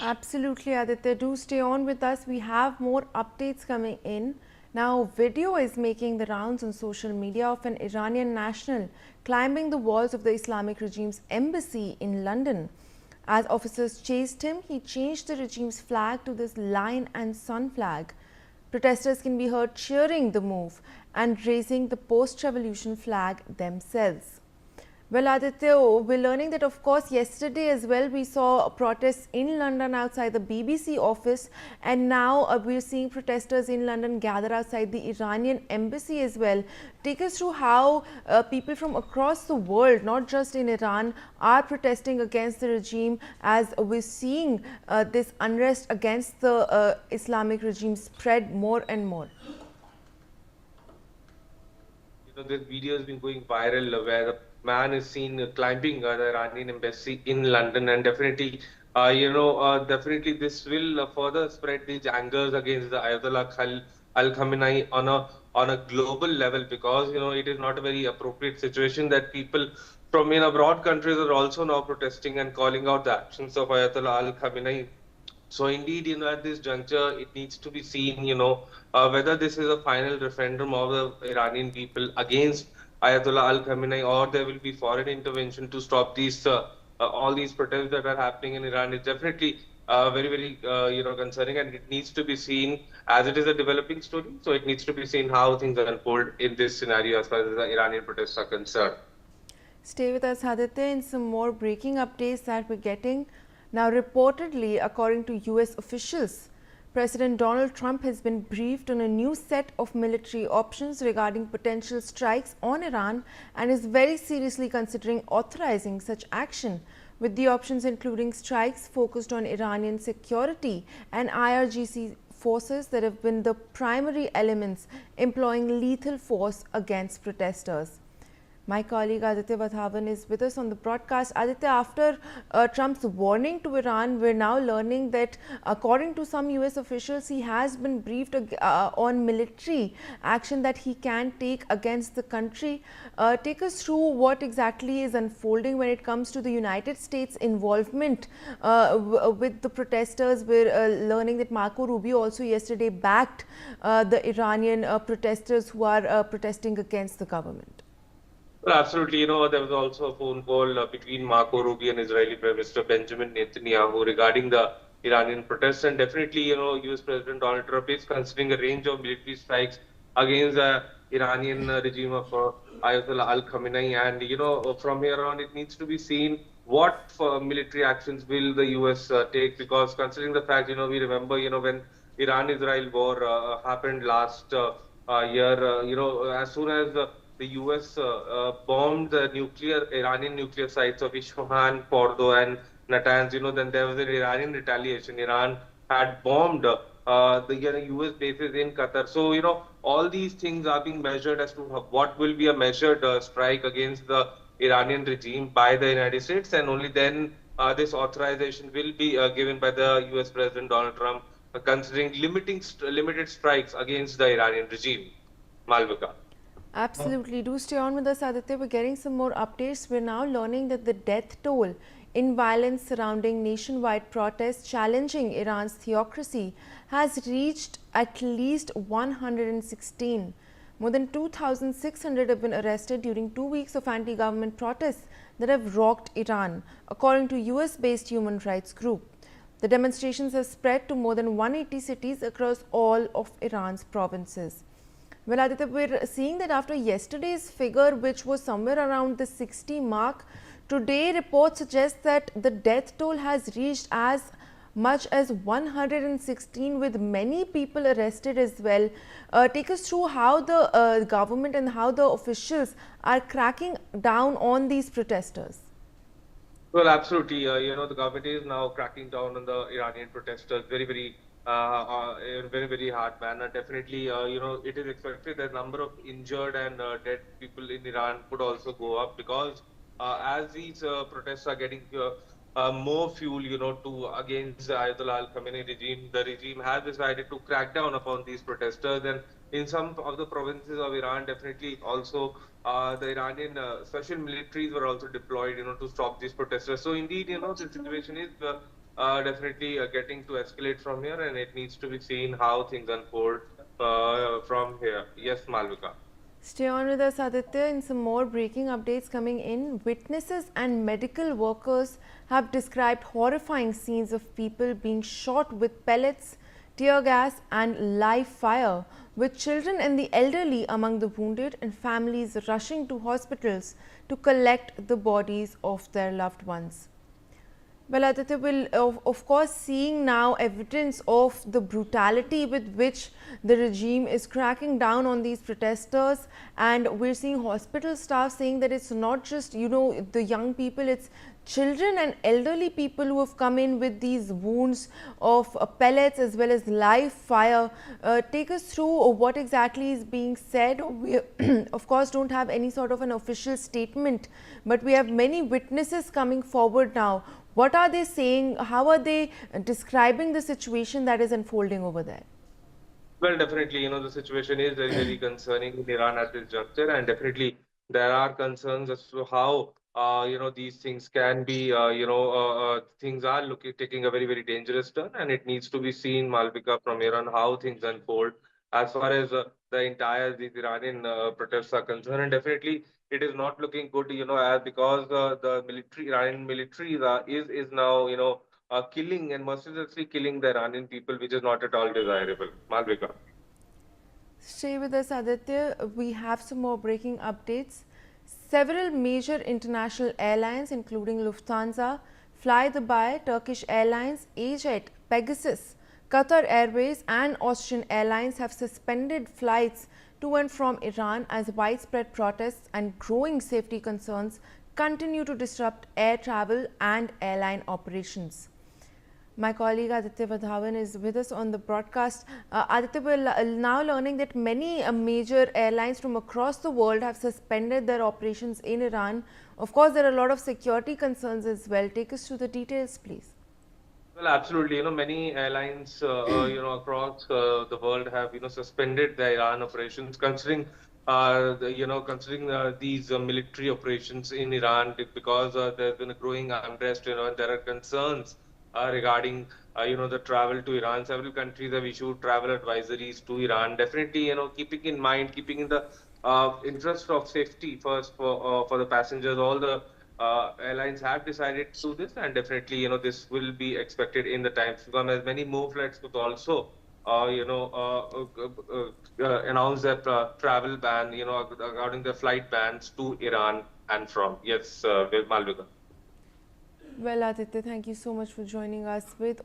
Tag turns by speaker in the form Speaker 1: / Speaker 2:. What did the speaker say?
Speaker 1: Absolutely, Aditya. Do stay on with us. We have more updates coming in. Now, video is making the rounds on social media of an Iranian national climbing the walls of the Islamic regime's embassy in London. As officers chased him, he changed the regime's flag to this lion and sun flag. Protesters can be heard cheering the move and raising the post-revolution flag themselves. Well, Aditya, we're learning that, of course, yesterday as well we saw protests in London outside the BBC office, and now we're seeing protesters in London gather outside the Iranian embassy as well. Take us through how people from across the world, not just in Iran, are protesting against the regime as we're seeing this unrest against the Islamic regime spread more and more.
Speaker 2: This video has been going viral where the man is seen climbing the Iranian embassy in London, and definitely, definitely this will further spread these angers against the Ayatollah Al Khamenei on a global level, because it is not a very appropriate situation that people from abroad countries are also now protesting and calling out the actions of Ayatollah Al Khamenei. So indeed, at this juncture, it needs to be seen, whether this is a final referendum of the Iranian people against Ayatollah Al Khamenei, or there will be foreign intervention to stop these all these protests that are happening in Iran. Is definitely very, very, concerning, and it needs to be seen as it is a developing story. So it needs to be seen how things unfold in this scenario as far as the Iranian protests are concerned.
Speaker 1: Stay with us, Aditya, in some more breaking updates that we're getting. Now, reportedly, according to US officials, President Donald Trump has been briefed on a new set of military options regarding potential strikes on Iran and is very seriously considering authorizing such action, with the options including strikes focused on Iranian security and IRGC forces that have been the primary elements employing lethal force against protesters. My colleague Aditya Vathavan is with us on the broadcast. Aditya, after Trump's warning to Iran, we're now learning that according to some US officials, he has been briefed on military action that he can take against the country. Take us through what exactly is unfolding when it comes to the United States involvement with the protesters. We're learning that Marco Rubio also yesterday backed the Iranian protesters who are protesting against the government.
Speaker 2: Well, absolutely. There was also a phone call between Marco Rubio and Israeli Prime Minister Benjamin Netanyahu regarding the Iranian protests. And definitely, US President Donald Trump is considering a range of military strikes against the Iranian regime of Ayatollah Al Khamenei. And, from here on, it needs to be seen what military actions will the US take, because considering the fact, we remember, when Iran-Israel war happened last year, as soon as the US bombed the Iranian nuclear sites of Isfahan, Fordo, and Natanz. Then there was an Iranian retaliation. Iran had bombed the US bases in Qatar. So, all these things are being measured as to what will be a measured strike against the Iranian regime by the United States, and only then this authorization will be given by the US President Donald Trump, considering limited strikes against the Iranian regime. Malvika.
Speaker 1: Absolutely. Do stay on with us, Aditya. We're getting some more updates. We're now learning that the death toll in violence surrounding nationwide protests challenging Iran's theocracy has reached at least 116. More than 2,600 have been arrested during 2 weeks of anti-government protests that have rocked Iran, according to US-based human rights group. The demonstrations have spread to more than 180 cities across all of Iran's provinces. Well, Aditya, we're seeing that after yesterday's figure, which was somewhere around the 60 mark, today reports suggest that the death toll has reached as much as 116, with many people arrested as well. Take us through how the government and how the officials are cracking down on these protesters.
Speaker 2: Well, absolutely. The government is now cracking down on the Iranian protesters in very, very hard manner. Definitely, it is expected that number of injured and dead people in Iran could also go up, because as these protests are getting more fuel, to against the Ayatollah Al Khamenei regime, the regime has decided to crack down upon these protesters. And in some of the provinces of Iran, definitely also the Iranian special militaries were also deployed, to stop these protesters. So indeed, the situation is definitely getting to escalate from here, and it needs to be seen how things unfold from here. Yes, Malvika.
Speaker 1: Stay on with us, Aditya. In some more breaking updates coming in, witnesses and medical workers have described horrifying scenes of people being shot with pellets, tear gas, and live fire, with children and the elderly among the wounded and families rushing to hospitals to collect the bodies of their loved ones. Well, Aditya, will of course seeing now evidence of the brutality with which the regime is cracking down on these protesters, and we're seeing hospital staff saying that it's not just the young people, it's children and elderly people who have come in with these wounds of pellets as well as live fire. Take us through what exactly is being said. We of course don't have any sort of an official statement, but we have many witnesses coming forward now. What are they saying? How are they describing the situation that is unfolding over there?
Speaker 2: Well, definitely, the situation is very, very concerning in Iran at this juncture, and definitely there are concerns as to how, these things can be, things are taking a very, very dangerous turn, and it needs to be seen, Malvika, from Iran, how things unfold as far as these Iranian protests are concerned, and definitely it is not looking good, as because the military, Iranian military is now, killing and mercilessly killing the Iranian people, which is not at all desirable. Malvika.
Speaker 1: Stay with us, Aditya. We have some more breaking updates. Several major international airlines, including Lufthansa, Fly Dubai, Turkish Airlines, AJet, Pegasus, Qatar Airways, and Austrian Airlines, have suspended flights to and from Iran as widespread protests and growing safety concerns continue to disrupt air travel and airline operations. My colleague Aditya Vadhavan is with us on the broadcast. Aditya, we're now learning that many major airlines from across the world have suspended their operations in Iran. Of course, there are a lot of security concerns as well. Take us through the details, please.
Speaker 2: Well, absolutely. Many airlines, across the world have, suspended their Iran operations, considering, considering these military operations in Iran because there's been a growing unrest, and there are concerns regarding, the travel to Iran. Several countries have issued travel advisories to Iran. Definitely, keeping in mind, keeping in the interest of safety first for the passengers, all the airlines have decided to do this, and definitely, this will be expected in the times to come, as many more flights could also, announce that travel ban, regarding the flight bans to Iran and from. Yes, Malvika.
Speaker 1: Well, Aditya, thank you so much for joining us with